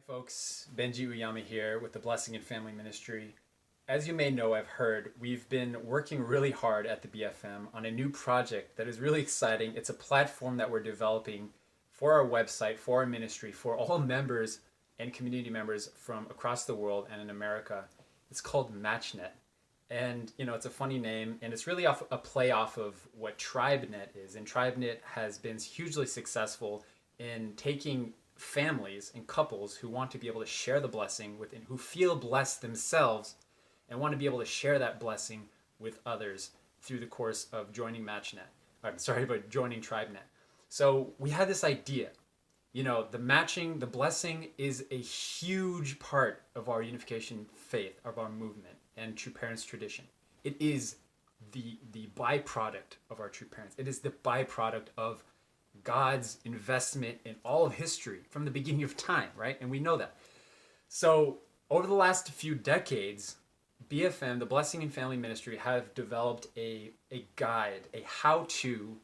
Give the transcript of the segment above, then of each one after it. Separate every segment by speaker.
Speaker 1: Folks, Benjy here with the Blessing and Family Ministry. As you may know, I've heard, we've been working really hard at the BFM on a new project that is really exciting. It's a platform that we're developing for our website, for our ministry, for all members and community members from across the world and in America. It's called MatchNet. And, it's a funny name, and it's really a play off of what TribeNet is. And TribeNet has been hugely successful in taking families and couples who want to be able to share the blessing with and who feel blessed themselves and want to be able to share that blessing with others through the course of joining MatchNet. I'm sorry, but joining TribeNet. So we had this idea. The blessing is a huge part of our unification faith, of our movement and True Parents tradition. It is the byproduct of our true parents. It is the byproduct of God's investment in all of history from the beginning of time, right? And we know that. So over the last few decades, BFM, the Blessing and Family Ministry, have developed a guide, a how-to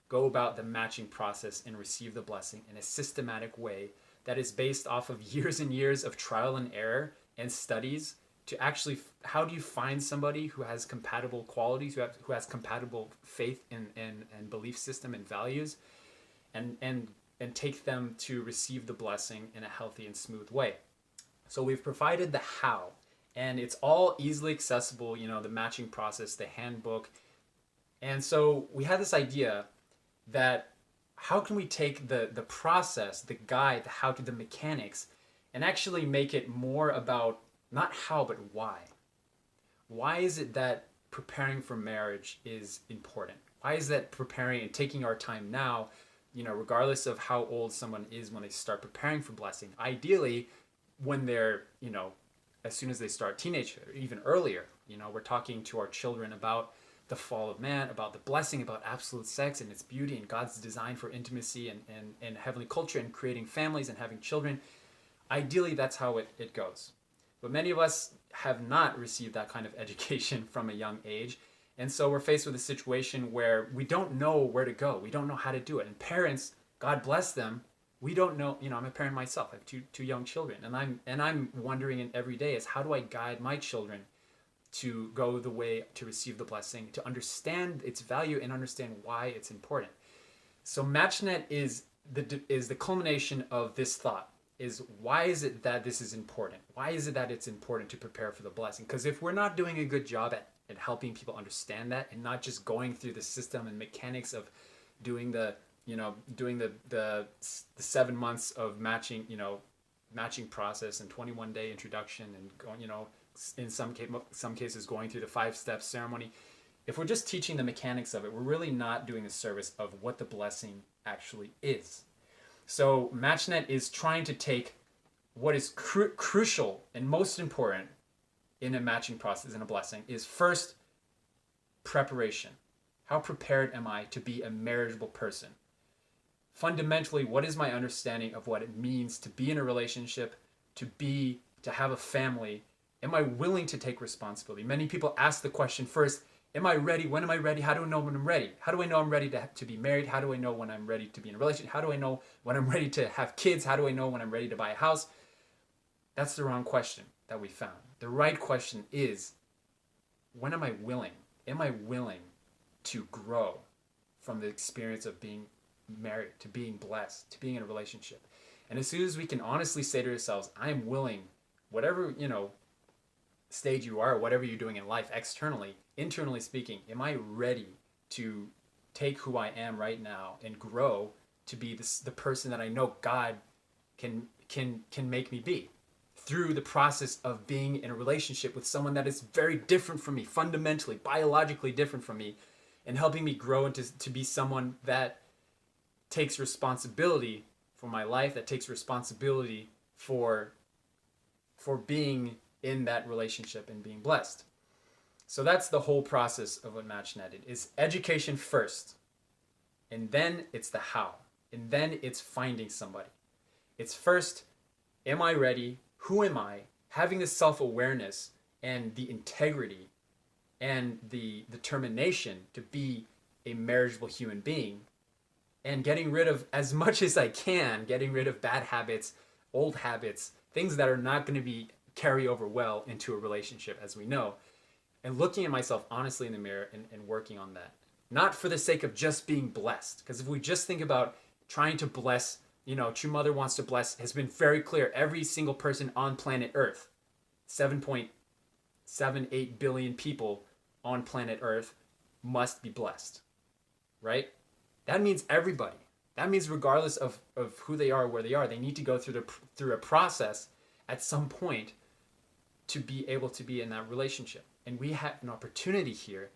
Speaker 1: go about the matching process and receive the blessing in a systematic way that is based off of years and years of trial and error and studies to actually, how do you find somebody who has compatible qualities, who has compatible faith and belief system and values, and take them to receive the blessing in a healthy and smooth way. So we've provided the how, and it's all easily accessible, the matching process, the handbook. And so we had this idea that how can we take the process, the guide, the how to, the mechanics, and actually make it more about not how, but why. Why is it that preparing for marriage is important? Why is that preparing and taking our time now, regardless of how old someone is when they start preparing for blessing? Ideally, when they're, as soon as they start teenagehood, or even earlier, we're talking to our children about the fall of man, about the blessing, about absolute sex and its beauty and God's design for intimacy and heavenly culture and creating families and having children. Ideally, that's how it goes. But many of us have not received that kind of education from a young age. And so we're faced with a situation where we don't know where to go. We don't know how to do it. And parents, God bless them, we don't know. I'm a parent myself. I have two young children. And I'm wondering every day is how do I guide my children to go the way to receive the blessing, to understand its value and understand why it's important. So MatchNet is the culmination of this thought. Is why is it that this is important? Why is it that it's important to prepare for the blessing? Because if we're not doing a good job at helping people understand that and not just going through the system and mechanics of doing the 7 months of matching process and 21-day introduction and going, in some cases going through the 5-step ceremony, if we're just teaching the mechanics of it, we're really not doing a service of what the blessing actually is. So MatchNet is trying to take what is crucial and most important in a matching process and a blessing is first preparation. How prepared am I to be a marriageable person? Fundamentally, what is my understanding of what it means to be in a relationship, to have a family? Am I willing to take responsibility? Many people ask the question first, am I ready? When am I ready? How do I know when I'm ready? How do I know I'm ready to be married? How do I know when I'm ready to be in a relationship? How do I know when I'm ready to have kids? How do I know when I'm ready to buy a house? That's the wrong question that we found. The right question is, when am I willing? Am I willing to grow from the experience of being married, to being blessed, to being in a relationship? And as soon as we can honestly say to ourselves, I am willing, whatever, stage you are, whatever you're doing in life externally, internally speaking, am I ready to take who I am right now and grow to be the person that I know God can make me be through the process of being in a relationship with someone that is very different from me, fundamentally, biologically different from me, and helping me grow into to be someone that takes responsibility for my life, that takes responsibility for being in that relationship and being blessed. So that's the whole process of what MatchNet is. Education first, and then it's the how, and then it's finding somebody. It's first, am I ready? Who am I? Having the self-awareness and the integrity and the determination to be a marriageable human being, and getting rid of, as much as I can, getting rid of bad habits, old habits, things that are not going to be carry over well into a relationship, as we know. And looking at myself honestly in the mirror and working on that. Not for the sake of just being blessed. Because if we just think about trying to bless, True Mother wants to bless, has been very clear. Every single person on planet Earth, 7.78 billion people on planet Earth must be blessed. Right? That means everybody. That means regardless of who they are, where they are, they need to go through a process at some point to be able to be in that relationship. And we have an opportunity here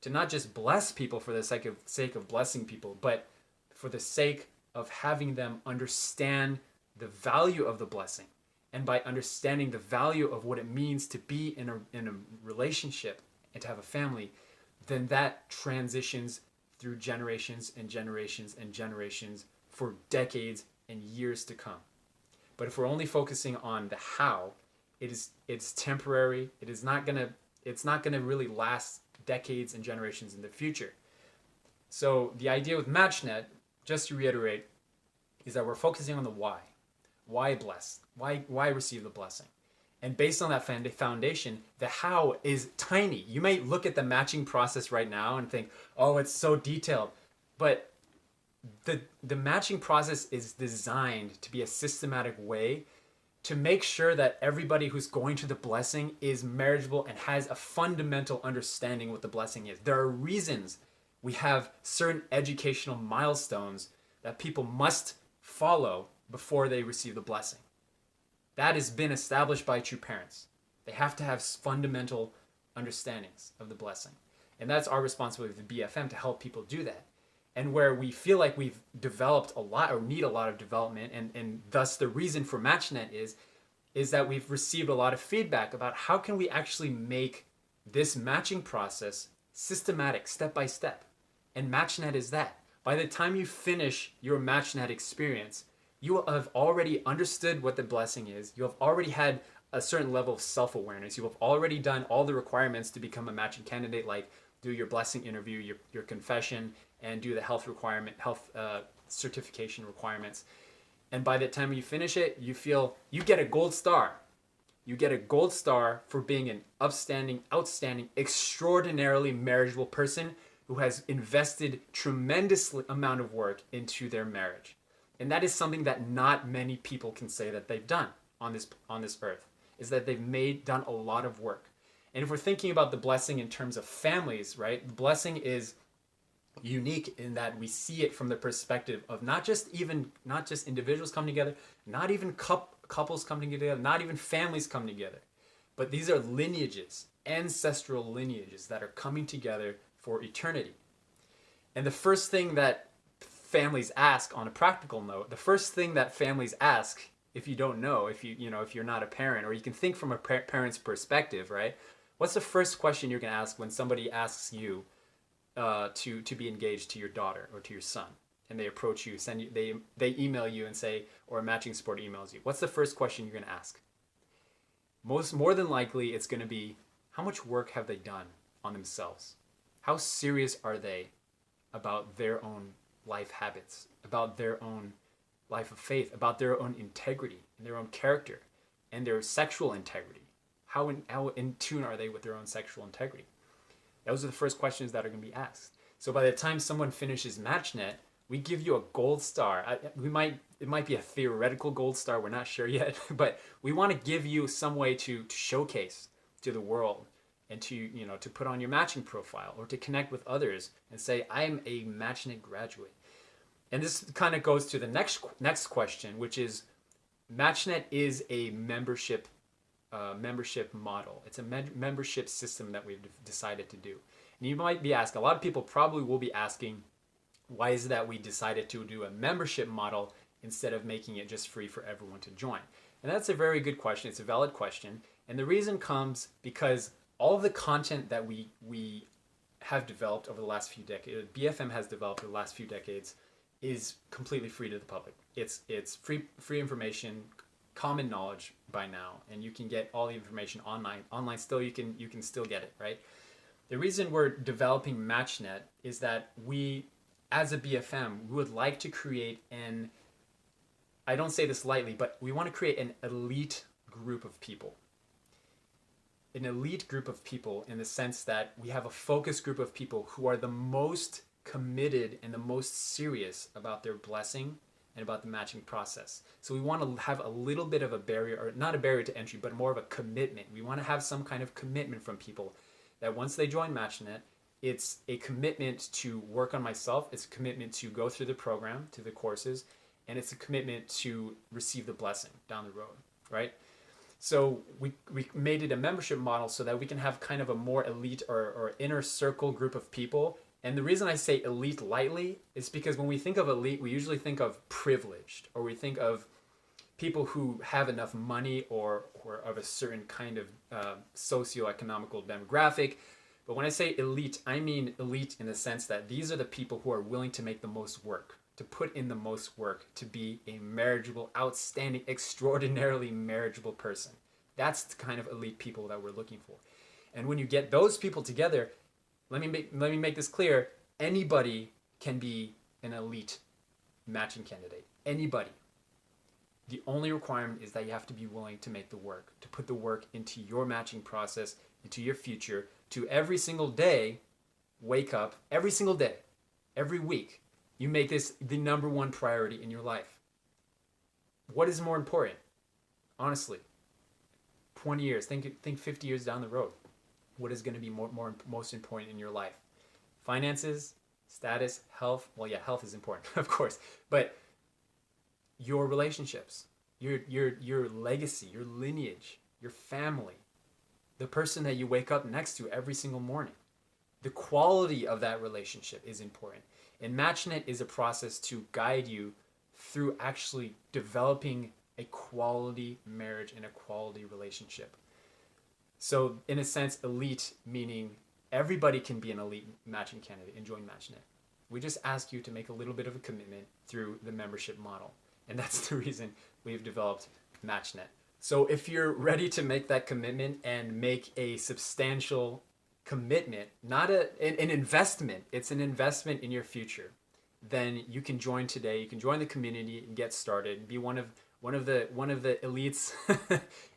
Speaker 1: to not just bless people for the sake of blessing people, but for the sake of having them understand the value of the blessing. And by understanding the value of what it means to be in a relationship and to have a family, then that transitions through generations and generations and generations for decades and years to come. But if we're only focusing on the how, it's temporary. It's not gonna really last decades and generations in the future. So the idea with MatchNet, just to reiterate, is that we're focusing on the why. Why bless? Why receive the blessing? And based on that foundation, the how is tiny. You may look at the matching process right now and think, oh, it's so detailed. But the matching process is designed to be a systematic way to make sure that everybody who's going to the blessing is marriageable and has a fundamental understanding what the blessing is. There are reasons we have certain educational milestones that people must follow before they receive the blessing. That has been established by true parents. They have to have fundamental understandings of the blessing. And that's our responsibility with the BFM, to help people do that. And where we feel like we've developed a lot or need a lot of development, and thus the reason for MatchNet is that we've received a lot of feedback about how can we actually make this matching process systematic, step by step. And MatchNet is that. By the time you finish your MatchNet experience, you will have already understood what the blessing is. You have already had a certain level of self-awareness. You have already done all the requirements to become a matching candidate, like do your blessing interview, your confession, and do the health certification requirements. And by the time you finish it, you get a gold star. You get a gold star for being an upstanding, outstanding, extraordinarily marriageable person who has invested tremendous amount of work into their marriage. And that is something that not many people can say that they've done on this earth, is that they've done a lot of work. And if we're thinking about the blessing in terms of families, right? The blessing is unique in that we see it from the perspective of not just individuals coming together, not even couples coming together, not even families coming together, but these are lineages, ancestral lineages that are coming together for eternity. And the first thing that families ask, on a practical note, the first thing that families ask, if you don't know, if you're not a parent, or you can think from a parent's perspective, right? What's the first question you're going to ask when somebody asks you to be engaged to your daughter or to your son, and they approach you, they email you and say, or a matching support emails you? What's the first question you're going to ask? More than likely, it's going to be, how much work have they done on themselves? How serious are they about their own life habits, about their own life of faith, about their own integrity and their own character and their sexual integrity? How in tune are they with their own sexual integrity? Those are the first questions that are going to be asked. So by the time someone finishes MatchNet, we give you a gold star. It might be a theoretical gold star, we're not sure yet, but we want to give you some way to showcase to the world and to put on your matching profile or to connect with others and say, I'm a MatchNet graduate. And this kind of goes to the next question, which is, MatchNet is a membership model. It's a membership system that we've decided to do. And you might be asking, a lot of people probably will be asking, why is it that we decided to do a membership model instead of making it just free for everyone to join? And that's a very good question. It's a valid question. And the reason comes because all of the content that we have developed over the last few decades, BFM has developed over the last few decades, is completely free to the public. It's free information, common knowledge by now, and you can get all the information online. Online still, you can still get it, right? The reason we're developing MatchNet is that we, as a BFM, we would like to create I don't say this lightly, but we want to create an elite group of people. An elite group of people in the sense that we have a focus group of people who are the most committed and the most serious about their blessing and about the matching process. So we want to have a little bit of a barrier, or not a barrier to entry, but more of a commitment. We want to have some kind of commitment from people that once they join MatchNet, it's a commitment to work on myself, it's a commitment to go through the program, to the courses, and it's a commitment to receive the blessing down the road, right? So we made it a membership model so that we can have kind of a more elite or inner circle group of people. And the reason I say elite lightly is because when we think of elite, we usually think of privileged, or we think of people who have enough money or of a certain kind of socioeconomical demographic. But when I say elite, I mean elite in the sense that these are the people who are willing to make the most work, to put in the most work, to be a marriageable, outstanding, extraordinarily marriageable person. That's the kind of elite people that we're looking for. And when you get those people together, let me make this clear, anybody can be an elite matching candidate. Anybody. The only requirement is that you have to be willing to make the work, to put the work into your matching process, into your future, to every single day, wake up, every single day, every week, you make this the number one priority in your life. What is more important? Honestly, 20 years, think 50 years down the road. What is going to be most important in your life? Finances, status, health. Well, yeah, health is important, of course, but your relationships, your legacy, your lineage, your family, the person that you wake up next to every single morning. The quality of that relationship is important. And MatchNet is a process to guide you through actually developing a quality marriage and a quality relationship. So in a sense, elite meaning everybody can be an elite matching candidate and join MatchNet. We just ask you to make a little bit of a commitment through the membership model. And that's the reason we've developed MatchNet. So if you're ready to make that commitment and make a substantial commitment, not an investment, it's an investment in your future, then you can join today. You can join the community and get started. Be one of the elites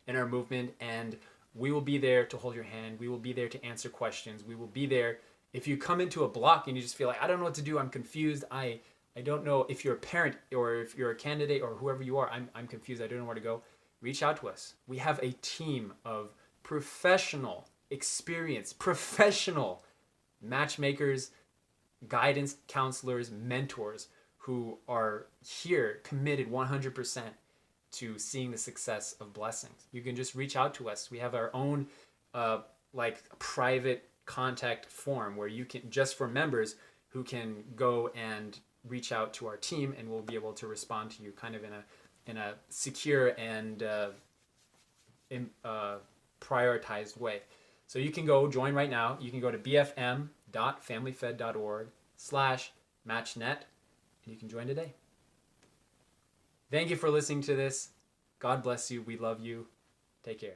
Speaker 1: in our movement, and we will be there to hold your hand. We will be there to answer questions. We will be there if you come into a block and you just feel like, I don't know what to do. I'm confused. I don't know if you're a parent or if you're a candidate or whoever you are. I'm confused. I don't know where to go. Reach out to us. We have a team of professional, experienced, professional matchmakers, guidance counselors, mentors who are here committed 100% to seeing the success of blessings. You can just reach out to us. We have our own private contact form where you can, just for members who can go and reach out to our team, and we'll be able to respond to you kind of in a secure and prioritized way. So you can go join right now. You can go to bfm.familyfed.org/matchnet, and you can join today. Thank you for listening to this. God bless you. We love you. Take care.